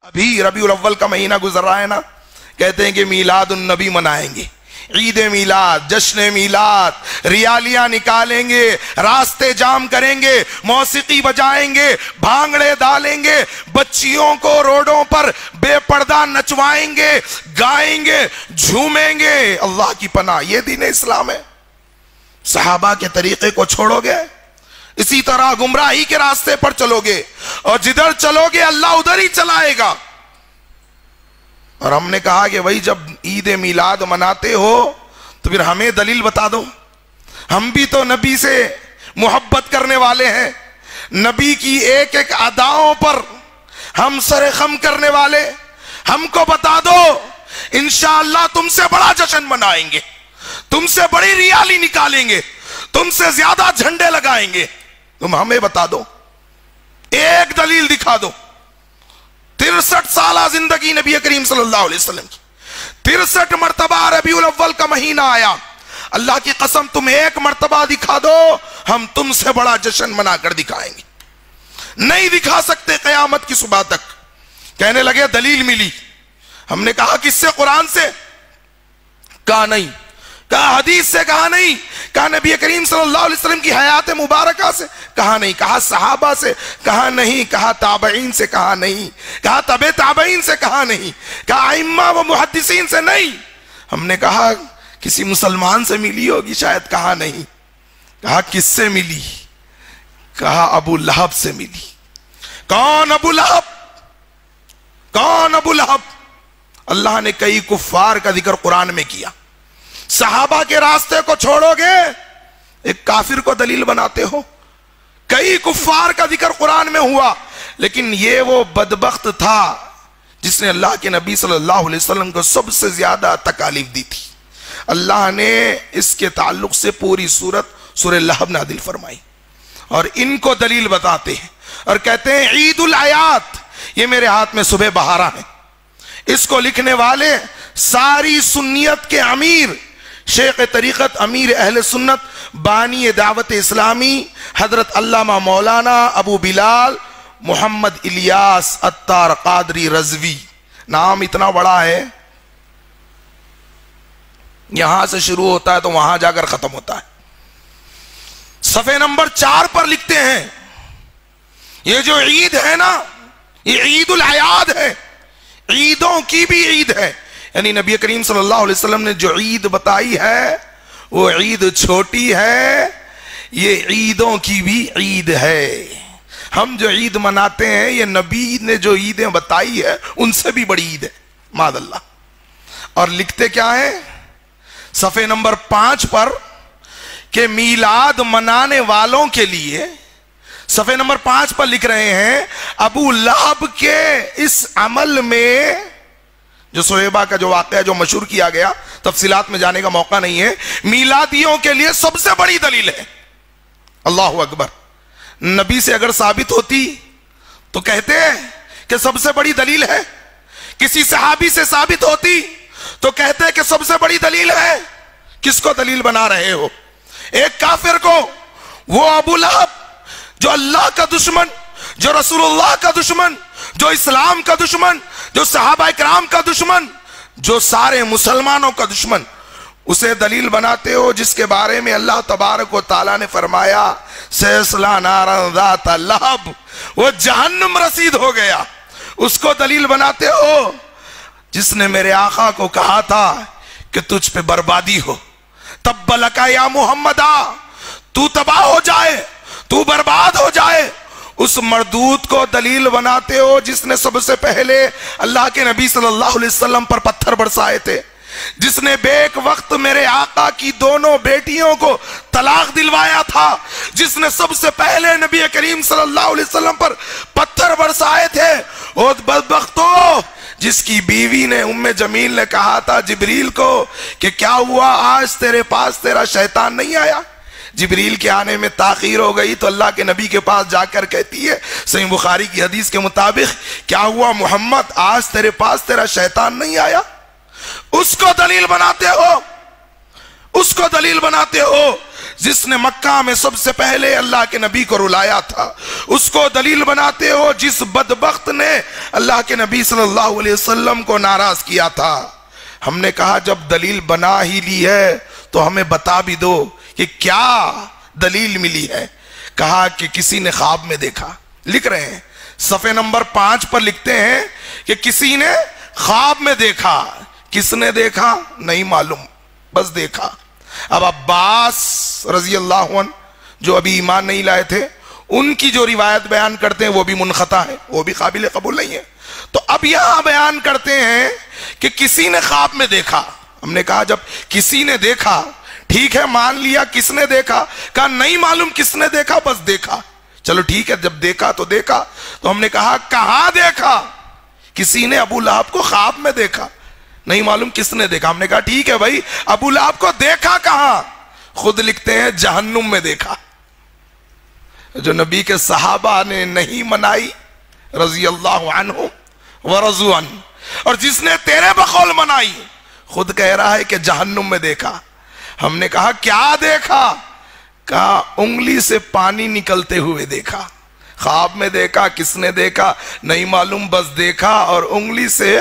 ابھی ربیع الاول کا مہینہ گزر رہا ہے نا، کہتے ہیں کہ میلاد النبی منائیں گے، عید میلاد، جشن میلاد، ریالیاں نکالیں گے، راستے جام کریں گے، موسیقی بجائیں گے، بھانگڑے ڈالیں گے، بچیوں کو روڈوں پر بے پردہ نچوائیں گے، گائیں گے، جھومیں گے۔ اللہ کی پناہ، یہ دین اسلام ہے؟ صحابہ کے طریقے کو چھوڑو گے؟ اسی طرح گمراہی کے راستے پر چلو گے، اور جدھر چلو گے اللہ ادھر ہی چلائے گا۔ اور ہم نے کہا کہ بھائی جب عید میلاد مناتے ہو تو پھر ہمیں دلیل بتا دو، ہم بھی تو نبی سے محبت کرنے والے ہیں، نبی کی ایک ایک اداؤں پر ہم سر خم کرنے والے، ہم کو بتا دو، انشاءاللہ تم سے بڑا جشن منائیں گے، تم سے بڑی ریالی نکالیں گے، تم سے زیادہ جھنڈے لگائیں گے۔ تم ہمیں بتا دو، ایک دلیل دکھا دو۔ 63 سالہ زندگی نبی کریم صلی اللہ علیہ وسلم کی، 63 مرتبہ ربیع الاول کا مہینہ آیا، اللہ کی قسم تم ایک مرتبہ دکھا دو، ہم تم سے بڑا جشن منا کر دکھائیں گے۔ نہیں دکھا سکتے قیامت کی صبح تک۔ کہنے لگے دلیل ملی۔ ہم نے کہا کس سے؟ قرآن سے؟ کہا نہیں۔ کہا حدیث سے؟ کہا نہیں۔ کہا نبی کریم صلی اللہ علیہ وسلم کی حیات مبارکہ سے؟ کہا نہیں۔ کہا صحابہ سے؟ کہا نہیں۔ کہا تابعین سے؟ کہا نہیں۔ کہا تبع تابعین سے؟ کہا نہیں۔ کہا ائمہ و محدثین سے؟ نہیں۔ ہم نے کہا کسی مسلمان سے ملی ہوگی شاید؟ کہا نہیں۔ کہا کس سے ملی؟ کہا ابو لہب سے ملی۔ کون ابو لہب؟ کون ابو لہب؟ اللہ نے کئی کفار کا ذکر قرآن میں کیا۔ صحابہ کے راستے کو چھوڑو گے، ایک کافر کو دلیل بناتے ہو۔ کئی کفار کا ذکر قرآن میں ہوا، لیکن یہ وہ بدبخت تھا جس نے اللہ کے نبی صلی اللہ علیہ وسلم کو سب سے زیادہ تکالیف دی تھی۔ اللہ نے اس کے تعلق سے پوری سورہ لہب نازل فرمائی، اور ان کو دلیل بتاتے ہیں اور کہتے ہیں عید الآیات۔ یہ میرے ہاتھ میں صبح بہارا ہے، اس کو لکھنے والے ساری سنیت کے امیر، شیخ طریقت، امیر اہل سنت، بانی دعوت اسلامی، حضرت علامہ مولانا ابو بلال محمد الیاس عطار قادری رضوی۔ نام اتنا بڑا ہے، یہاں سے شروع ہوتا ہے تو وہاں جا کر ختم ہوتا ہے۔ صفحے نمبر 4 پر لکھتے ہیں یہ جو عید ہے نا، یہ عید الاعیاد ہے، عیدوں کی بھی عید ہے۔ یعنی نبی کریم صلی اللہ علیہ وسلم نے جو عید بتائی ہے وہ عید چھوٹی ہے، یہ عیدوں کی بھی عید ہے۔ ہم جو عید مناتے ہیں یہ نبی نے جو عیدیں بتائی ہے ان سے بھی بڑی عید ہے، معاذ اللہ۔ اور لکھتے کیا ہے صفحے نمبر 5 پر کہ میلاد منانے والوں کے لیے، صفحے نمبر 5 پر لکھ رہے ہیں ابو لہب کے اس عمل میں، جو صہیبہ کا جو واقعہ جو مشہور کیا گیا، تفصیلات میں جانے کا موقع نہیں ہے، میلادیوں کے لیے سب سے بڑی دلیل ہے۔ اللہ اکبر۔ نبی سے اگر ثابت ہوتی تو کہتے کہ سب سے بڑی دلیل ہے، کسی صحابی سے ثابت ہوتی تو کہتے کہ سب سے بڑی دلیل ہے۔ کس کو دلیل بنا رہے ہو؟ ایک کافر کو، وہ ابو لہب جو اللہ کا دشمن، جو رسول اللہ کا دشمن، جو اسلام کا دشمن، جو صحابہ کرام کا دشمن، جو سارے مسلمانوں کا دشمن، اسے دلیل بناتے ہو جس کے بارے میں اللہ تبارک و تعالیٰ نے فرمایا سیصلی نارا ذات لہب، وہ جہنم رسید ہو گیا۔ اس کو دلیل بناتے ہو جس نے میرے آقا کو کہا تھا کہ تجھ پہ بربادی ہو، تب لکا یا محمدہ، تو تباہ ہو جائے، تو برباد ہو جائے۔ اس مردود کو دلیل بناتے ہو جس نے سب سے پہلے اللہ کے نبی صلی اللہ علیہ وسلم پر پتھر برسائے تھے، جس نے بیک وقت میرے آقا کی دونوں بیٹیوں کو طلاق دلوایا تھا، جس نے سب سے پہلے نبی کریم صلی اللہ علیہ وسلم پر پتھر برسائے تھے۔ اور بدبختو، جس کی بیوی نے ام جمیل نے کہا تھا جبریل کو کہ کیا ہوا آج تیرے پاس تیرا شیطان نہیں آیا؟ جبریل کے آنے میں تاخیر ہو گئی تو اللہ کے نبی کے پاس جا کر کہتی ہے صحیح بخاری کی حدیث کے مطابق، کیا ہوا محمد آج تیرے پاس تیرا شیطان نہیں آیا؟ اس کو دلیل بناتے ہو، اس کو دلیل بناتے ہو جس نے مکہ میں سب سے پہلے اللہ کے نبی کو رلایا تھا، اس کو دلیل بناتے ہو جس بدبخت نے اللہ کے نبی صلی اللہ علیہ وسلم کو ناراض کیا تھا۔ ہم نے کہا جب دلیل بنا ہی لی ہے تو ہمیں بتا بھی دو کہ کیا دلیل ملی ہے۔ کہا کہ کسی نے خواب میں دیکھا، لکھ رہے ہیں صفحے نمبر 5 پر لکھتے ہیں کہ کسی نے خواب میں دیکھا۔ کس نے دیکھا نہیں معلوم، بس دیکھا۔ اب عباس رضی اللہ عنہ جو ابھی ایمان نہیں لائے تھے، ان کی جو روایت بیان کرتے ہیں وہ بھی منقطع ہے، وہ بھی قابل قبول نہیں ہے۔ تو اب یہاں بیان کرتے ہیں کہ کسی نے خواب میں دیکھا۔ ہم نے کہا جب کسی نے دیکھا ٹھیک ہے، مان لیا کس نے دیکھا، کہا نہیں معلوم کس نے دیکھا، بس دیکھا۔ چلو ٹھیک ہے، جب دیکھا تو دیکھا۔ تو ہم نے کہا کہاں دیکھا؟ کسی نے ابو لہب کو خواب میں دیکھا، نہیں معلوم کس نے دیکھا۔ ہم نے کہا ٹھیک ہے بھائی، ابو لہب کو دیکھا کہاں؟ خود لکھتے ہیں جہنم میں دیکھا۔ جو نبی کے صحابہ نے نہیں منائی رضی اللہ عنہ ورضوا عنہ، اور جس نے تیرے بقول منائی خود کہہ رہا ہے کہ جہنم میں دیکھا۔ ہم نے کہا کیا دیکھا؟ کہا انگلی سے پانی نکلتے ہوئے دیکھا۔ خواب میں دیکھا، کس نے دیکھا نہیں معلوم، بس دیکھا اور انگلی سے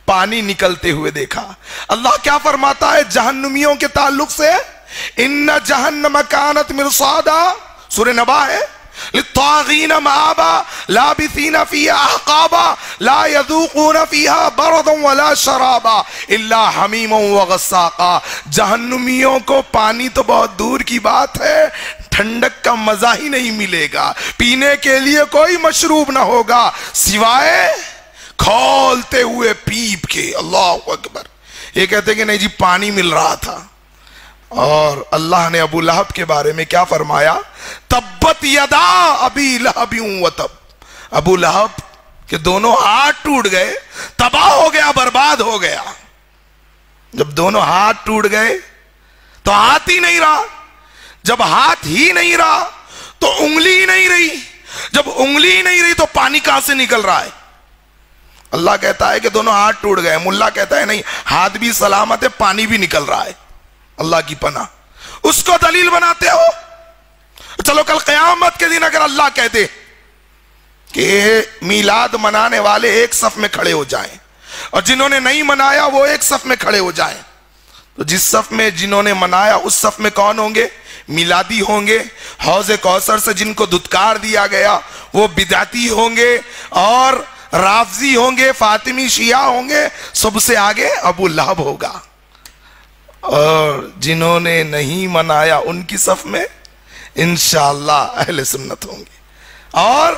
پانی نکلتے ہوئے دیکھا۔ اللہ کیا فرماتا ہے جہنمیوں کے تعلق سے؟ ان جہنم کانت مرصادا، سورہ نبا ہے، للطاغین مآبا لابثین فیہا احقابا لا یذوقون فیہا بردا ولا شرابا الا حمیما وغساقا۔ جہنمیوں کو پانی تو بہت دور کی بات ہے، ٹھنڈک کا مزہ ہی نہیں ملے گا، پینے کے لیے کوئی مشروب نہ ہوگا سوائے کھولتے ہوئے پیپ کے۔ اللہ اکبر۔ یہ کہتے ہیں کہ نہیں جی پانی مل رہا تھا۔ اور اللہ نے ابو لہب کے بارے میں کیا فرمایا؟ تبت یدا ابی لہب وتب۔ ابو لہب کے دونوں ہاتھ ٹوٹ گئے، تباہ ہو گیا، برباد ہو گیا۔ جب دونوں ہاتھ ٹوٹ گئے تو ہاتھ ہی نہیں رہا، جب ہاتھ ہی نہیں رہا تو انگلی ہی نہیں رہی، جب انگلی ہی نہیں رہی تو پانی کہاں سے نکل رہا ہے؟ اللہ کہتا ہے کہ دونوں ہاتھ ٹوٹ گئے، ملا کہتا ہے نہیں ہاتھ بھی سلامت ہے، پانی بھی نکل رہا ہے۔ اللہ کی پناہ، اس کو دلیل بناتے ہو۔ چلو کل قیامت کے دن اگر اللہ کہتے کہ میلاد منانے والے ایک صف میں کھڑے ہو جائیں اور جنہوں نے نہیں منایا وہ ایک صف میں کھڑے ہو جائیں، تو جس صف میں جنہوں نے منایا اس صف میں کون ہوں گے؟ میلادی ہوں گے۔ حوض کوثر سے جن کو دھتکار دیا گیا وہ بدعتی ہوں گے، اور رافضی ہوں گے، فاطمی شیعہ ہوں گے، سب سے آگے ابو لہب ہوگا۔ اور جنہوں نے نہیں منایا ان کی صف میں انشاءاللہ اہل سنت ہوں گے، اور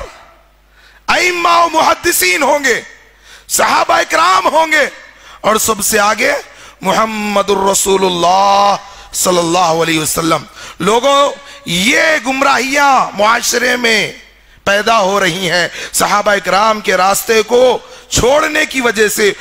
ائمہ و محدثین ہوں گے، صحابہ اکرام ہوں گے، اور سب سے آگے محمد الرسول اللہ صلی اللہ علیہ وسلم۔ لوگوں یہ گمراہیاں معاشرے میں پیدا ہو رہی ہیں صحابہ اکرام کے راستے کو چھوڑنے کی وجہ سے۔